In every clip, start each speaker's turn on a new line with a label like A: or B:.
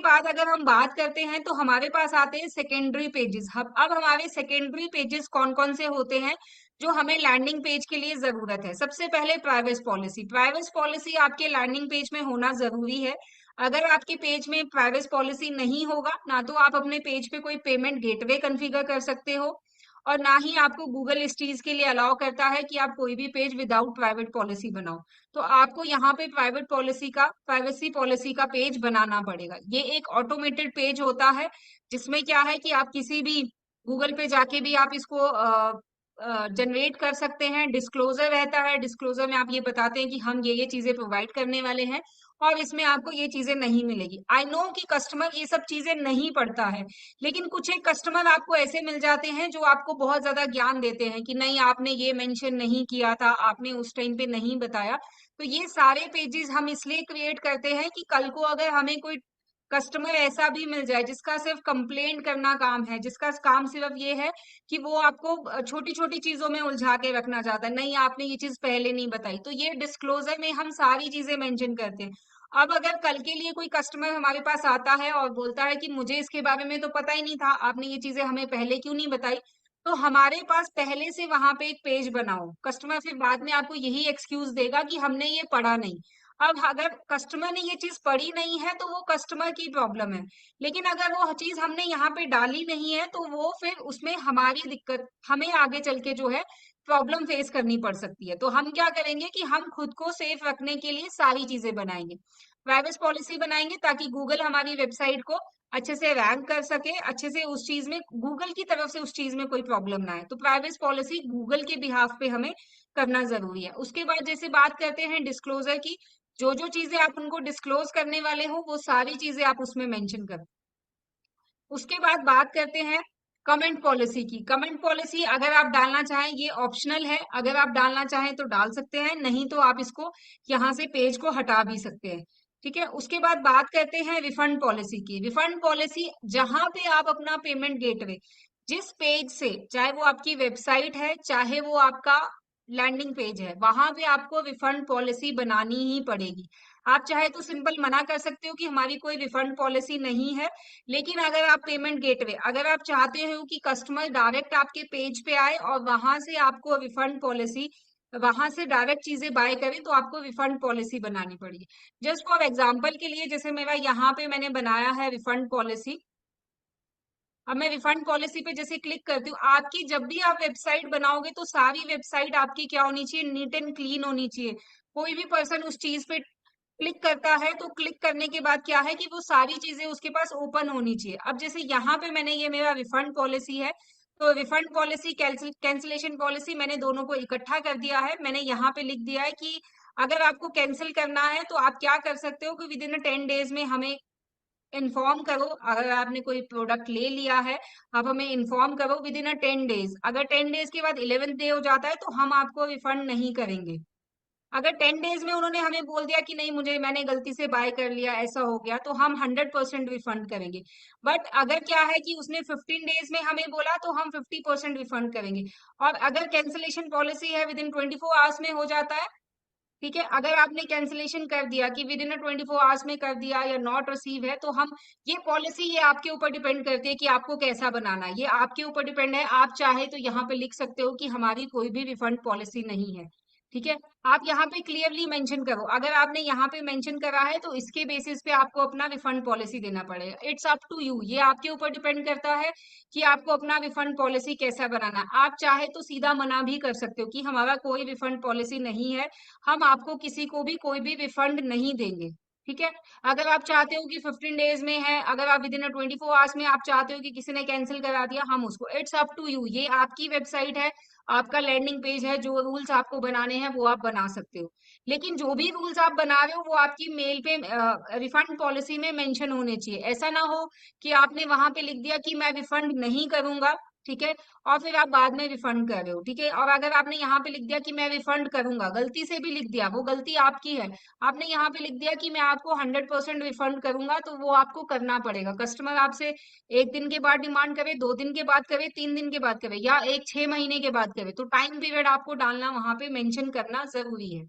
A: बाद अगर हम बात करते हैं तो हमारे पास आते हैं सेकेंडरी पेजेस। अब हमारे सेकेंडरी पेजेस कौन कौन से होते हैं जो हमें लैंडिंग पेज के लिए जरूरत है। सबसे पहले प्राइवेसी पॉलिसी। प्राइवेसी पॉलिसी आपके लैंडिंग पेज में होना जरूरी है। अगर आपके पेज में प्राइवेसी पॉलिसी नहीं होगा ना तो आप अपने पेज पे कोई पेमेंट गेटवे कॉन्फ़िगर कर सकते हो और ना ही आपको गूगल इस चीज के लिए अलाउ करता है कि आप कोई भी पेज विदाउट प्राइवेट पॉलिसी बनाओ। तो आपको यहाँ पे प्राइवेसी पॉलिसी का पेज बनाना पड़ेगा। ये एक ऑटोमेटेड पेज होता है जिसमें क्या है कि आप किसी भी गूगल पे जाके भी आप इसको जनरेट कर सकते हैं। डिस्क्लोजर रहता है, डिस्क्लोजर में आप ये बताते हैं कि हम ये चीजें प्रोवाइड करने वाले हैं और इसमें आपको ये चीजें नहीं मिलेगी। आई नो कि कस्टमर ये सब चीजें नहीं पढ़ता है, लेकिन कुछ एक कस्टमर आपको ऐसे मिल जाते हैं जो आपको बहुत ज्यादा ज्ञान देते हैं कि नहीं आपने ये मेंशन नहीं किया था, आपने उस टाइम पे नहीं बताया। तो ये सारे पेजेस हम इसलिए क्रिएट करते हैं कि कल को अगर हमें कोई कस्टमर ऐसा भी मिल जाए जिसका सिर्फ कंप्लेंट करना काम है, जिसका काम सिर्फ ये है कि वो आपको छोटी छोटी चीजों में उलझा के रखना चाहता है, नहीं आपने ये चीज पहले नहीं बताई, तो ये डिस्क्लोजर में हम सारी चीजें मेंशन करते हैं। अब अगर कल के लिए कोई कस्टमर हमारे पास आता है और बोलता है कि मुझे इसके बारे में तो पता ही नहीं था, आपने ये चीजें हमें पहले क्यों नहीं बताई, तो हमारे पास पहले से वहां पे एक पेज बनाओ। कस्टमर फिर बाद में आपको यही एक्सक्यूज देगा कि हमने ये पढ़ा नहीं। अब अगर कस्टमर ने ये चीज पढ़ी नहीं है तो वो कस्टमर की प्रॉब्लम है, लेकिन अगर वो चीज हमने यहाँ पे डाली नहीं है तो वो फिर उसमें हमारी दिक्कत, हमें आगे चल के जो है प्रॉब्लम फेस करनी पड़ सकती है। तो हम क्या करेंगे कि हम खुद को सेफ रखने के लिए सारी चीजें बनाएंगे। प्राइवेसी पॉलिसी बनाएंगे ताकि गूगल हमारी वेबसाइट को अच्छे से रैंक कर सके, अच्छे से उस चीज में गूगल की तरफ से उस चीज में कोई प्रॉब्लम ना आए। तो प्राइवेसी पॉलिसी गूगल के बिहाफ पे हमें करना जरूरी है। उसके बाद जैसे बात करते हैं डिस्क्लोजर की, जो जो चीजें आप उनको डिस्क्लोज करने वाले हो वो सारी चीजें आप उसमें मेंशन कर। उसके बाद बात करते हैं कमेंट पॉलिसी की। कमेंट पॉलिसी अगर आप डालना चाहें ये ऑप्शनल है, अगर आप डालना चाहें तो डाल सकते हैं, नहीं तो आप इसको यहाँ से पेज को हटा भी सकते हैं। ठीक है, उसके बाद बात करते हैं रिफंड पॉलिसी की। रिफंड पॉलिसी जहां पे आप अपना पेमेंट गेटवे, जिस पेज से, चाहे वो आपकी वेबसाइट है चाहे वो आपका लैंडिंग पेज है, वहां पे आपको रिफंड पॉलिसी बनानी ही पड़ेगी। आप चाहे तो सिंपल मना कर सकते हो कि हमारी कोई रिफंड पॉलिसी नहीं है, लेकिन अगर आप पेमेंट गेटवे, अगर आप चाहते हो कि कस्टमर डायरेक्ट आपके पेज पे आए और वहां से आपको रिफंड पॉलिसी, वहां से डायरेक्ट चीजें बाय करें, तो आपको रिफंड पॉलिसी बनानी पड़ेगी। जस्ट फॉर एग्जांपल के लिए, जैसे मेरा यहाँ पे मैंने बनाया है रिफंड पॉलिसी। अब मैं रिफंड पॉलिसी पे जैसे क्लिक करती हूँ, आपकी जब भी आप वेबसाइट बनाओगे तो सारी वेबसाइट आपकी क्या होनी चाहिए, नीट एंड क्लीन होनी चाहिए। कोई भी पर्सन उस चीज पे क्लिक करता है तो क्लिक करने के बाद क्या है कि वो सारी चीजें उसके पास ओपन होनी चाहिए। अब जैसे यहाँ पे मैंने, ये मेरा रिफंड पॉलिसी है, तो रिफंड पॉलिसी कैंसिलेशन पॉलिसी मैंने दोनों को इकट्ठा कर दिया है। मैंने यहाँ पे लिख दिया है कि अगर आपको कैंसिल करना है तो आप क्या कर सकते हो कि विद इन 10 डेज में हमें इन्फॉर्म करो। अगर आपने कोई प्रोडक्ट ले लिया है, आप हमें इन्फॉर्म करो विद इन 10 डेज। अगर 10 डेज के बाद 11th डे हो जाता है तो हम आपको रिफंड नहीं करेंगे। अगर 10 डेज में उन्होंने हमें बोल दिया कि नहीं मुझे, मैंने गलती से बाय कर लिया, ऐसा हो गया, तो हम 100% रिफंड करेंगे। बट अगर क्या है कि उसने 15 डेज में हमें बोला तो हम 50% रिफंड करेंगे। और अगर कैंसिलेशन पॉलिसी है विद इन 24 आवर्स में हो जाता है। ठीक है, अगर आपने कैंसिलेशन कर दिया कि विद इन 24 आवर्स में कर दिया या नॉट रिसीव है, तो हम, ये पॉलिसी ये आपके ऊपर डिपेंड करती है कि आपको कैसा बनाना है, ये आपके ऊपर डिपेंड है। आप चाहे तो यहाँ पे लिख सकते हो कि हमारी कोई भी रिफंड पॉलिसी नहीं है। ठीक है, आप यहाँ पे क्लियरली मेंशन करो। अगर आपने यहाँ पे मेंशन करा है तो इसके बेसिस पे आपको अपना रिफंड पॉलिसी देना पड़ेगा। इट्स अप टू यू, ये आपके ऊपर डिपेंड करता है कि आपको अपना रिफंड पॉलिसी कैसा बनाना है। आप चाहे तो सीधा मना भी कर सकते हो कि हमारा कोई रिफंड पॉलिसी नहीं है, हम आपको किसी को भी कोई भी रिफंड नहीं देंगे। ठीक है, अगर आप चाहते हो कि 15 डेज में है, अगर आप विद इन 24 आवर्स में आप चाहते हो कि किसी ने कैंसिल करा दिया, हम उसको, इट्स अप टू यू, ये आपकी वेबसाइट है, आपका लैंडिंग पेज है, जो रूल्स आपको बनाने हैं वो आप बना सकते हो। लेकिन जो भी रूल्स आप बना रहे हो वो आपकी मेल पे रिफंड पॉलिसी में मेंशन होने चाहिए। ऐसा ना हो कि आपने वहां पे लिख दिया कि मैं रिफंड नहीं करूंगा, ठीक है, और फिर आप बाद में रिफंड कर रहे हो। ठीक है, और अगर आपने यहाँ पे लिख दिया कि मैं रिफंड करूंगा, गलती से भी लिख दिया, वो गलती आपकी है, आपने यहाँ पे लिख दिया कि मैं आपको 100% रिफंड करूंगा, तो वो आपको करना पड़ेगा। कस्टमर आपसे 1 दिन के बाद डिमांड करे, 2 दिन के बाद करे, 3 दिन के बाद करे, या 6 महीने के बाद करे, तो टाइम पीरियड आपको डालना, वहां पे मेंशन करना जरूरी है।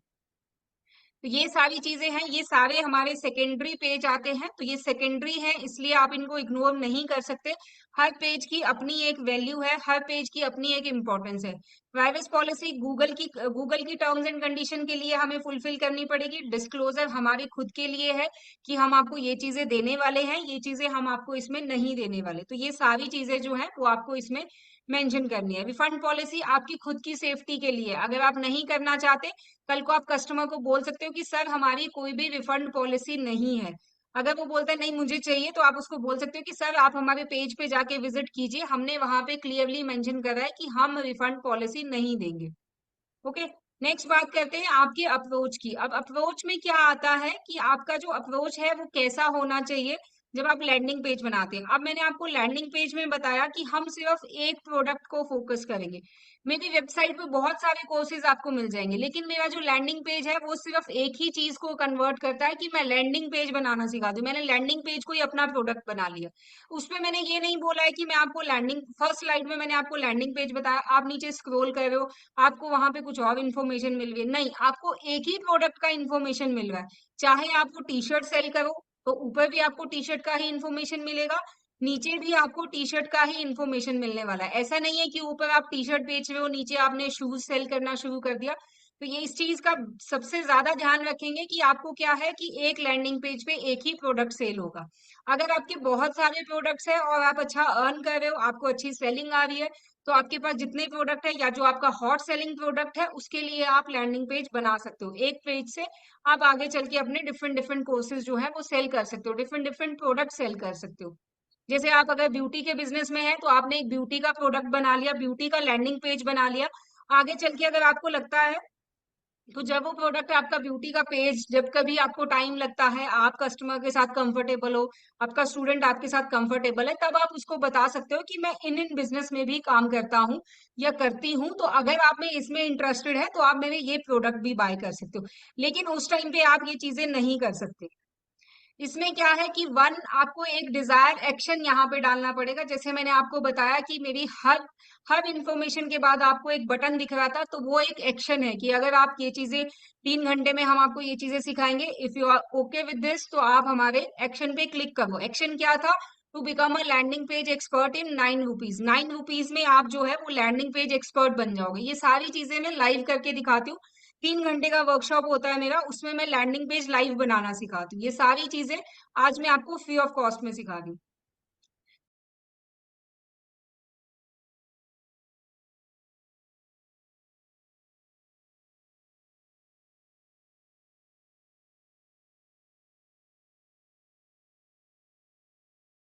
A: तो ये सारी चीजें हैं, ये सारे हमारे सेकेंडरी पेज आते हैं। तो ये सेकेंडरी है, इसलिए आप इनको इग्नोर नहीं कर सकते। हर पेज की अपनी एक वैल्यू है, हर पेज की अपनी एक इम्पोर्टेंस है। प्राइवेसी पॉलिसी गूगल की टर्म्स एंड कंडीशन के लिए हमें फुलफिल करनी पड़ेगी। डिस्क्लोजर हमारे खुद के लिए है कि हम आपको ये चीजें देने वाले हैं, ये चीजें हम आपको इसमें नहीं देने वाले। तो ये सारी चीजें जो है वो आपको इसमें मेंशन करनी है। रिफंड पॉलिसी आपकी खुद की सेफ्टी के लिए, अगर आप नहीं करना चाहते, कल को आप कस्टमर को बोल सकते हो कि सर हमारी कोई भी रिफंड पॉलिसी नहीं है। अगर वो बोलता है नहीं मुझे चाहिए, तो आप उसको बोल सकते हो कि सर आप हमारे पेज पे जाके विजिट कीजिए, हमने वहां पे क्लियरली मेंशन करा है कि हम रिफंड पॉलिसी नहीं देंगे। ओके। नेक्स्ट बात करते हैं आपके अप्रोच की। अब अप्रोच में क्या आता है कि आपका जो अप्रोच है वो कैसा होना चाहिए जब आप लैंडिंग पेज बनाते हैं। अब मैंने आपको लैंडिंग पेज में बताया कि हम सिर्फ एक प्रोडक्ट को फोकस करेंगे। मेरी वेबसाइट पे बहुत सारे कोर्सेज आपको मिल जाएंगे, लेकिन मेरा जो लैंडिंग पेज है वो सिर्फ एक ही चीज को कन्वर्ट करता है कि मैं लैंडिंग पेज बनाना सिखा दूं। मैंने लैंडिंग पेज को ही अपना प्रोडक्ट बना लिया। उसमें मैंने ये नहीं बोला है कि मैं आपको लैंडिंग, फर्स्ट स्लाइड में मैंने आपको लैंडिंग पेज बताया, आप नीचे स्क्रॉल कर रहे हो, आपको वहां पे कुछ और इन्फॉर्मेशन मिल रही है। नहीं, आपको एक ही प्रोडक्ट का इन्फॉर्मेशन मिल रहा है। चाहे आप वो टी शर्ट सेल करो तो ऊपर भी आपको टी शर्ट का ही इन्फॉर्मेशन मिलेगा, नीचे भी आपको टी शर्ट का ही इन्फॉर्मेशन मिलने वाला है। ऐसा नहीं है कि ऊपर आप टी शर्ट बेच रहे हो, नीचे आपने शूज सेल करना शुरू कर दिया। तो ये इस चीज का सबसे ज्यादा ध्यान रखेंगे कि आपको क्या है कि एक लैंडिंग पेज पे एक ही प्रोडक्ट सेल होगा। अगर आपके बहुत सारे प्रोडक्ट्स है और आप अच्छा अर्न कर रहे हो, आपको अच्छी सेलिंग आ रही है, तो आपके पास जितने प्रोडक्ट है या जो आपका हॉट सेलिंग प्रोडक्ट है उसके लिए आप लैंडिंग पेज बना सकते हो। एक पेज से आप आगे चल के अपने डिफरेंट डिफरेंट कोर्सेज जो है वो सेल कर सकते हो, डिफरेंट डिफरेंट प्रोडक्ट सेल कर सकते हो। जैसे आप अगर ब्यूटी के बिजनेस में है तो आपने एक ब्यूटी का प्रोडक्ट बना लिया, ब्यूटी का लैंडिंग पेज बना लिया। आगे चल के अगर आपको लगता है, तो जब वो प्रोडक्ट आपका ब्यूटी का पेज, जब कभी आपको टाइम लगता है, आप कस्टमर के साथ कंफर्टेबल हो, आपका स्टूडेंट आपके साथ कंफर्टेबल है, तब आप उसको बता सकते हो कि मैं इन इन बिजनेस में भी काम करता हूँ या करती हूँ, तो अगर आप में इसमें इंटरेस्टेड है तो आप मेरे ये प्रोडक्ट भी बाय कर सकते हो। लेकिन उस टाइम पे आप ये चीजें नहीं कर सकते। इसमें क्या है कि वन, आपको एक डिजायर एक्शन यहाँ पे डालना पड़ेगा। जैसे मैंने आपको बताया कि मेरी हर हर इंफॉर्मेशन के बाद आपको एक बटन दिख रहा था, तो वो एक एक्शन है कि अगर आप ये चीजें 3 घंटे में हम आपको ये चीजें सिखाएंगे, if you are okay with this, तो आप हमारे एक्शन पे क्लिक करो। एक्शन क्या था? To become a landing page expert in 9 rupees. 9 rupees में आप जो है वो लैंडिंग पेज एक्सपर्ट बन जाओगे। ये सारी चीजें मैं लाइव करके दिखाती हूँ। 3 घंटे का वर्कशॉप होता है मेरा, उसमें मैं लैंडिंग पेज लाइव बनाना सिखाती हूँ। ये सारी चीजें आज मैं आपको फ्री ऑफ कॉस्ट में सिखा रही हूँ।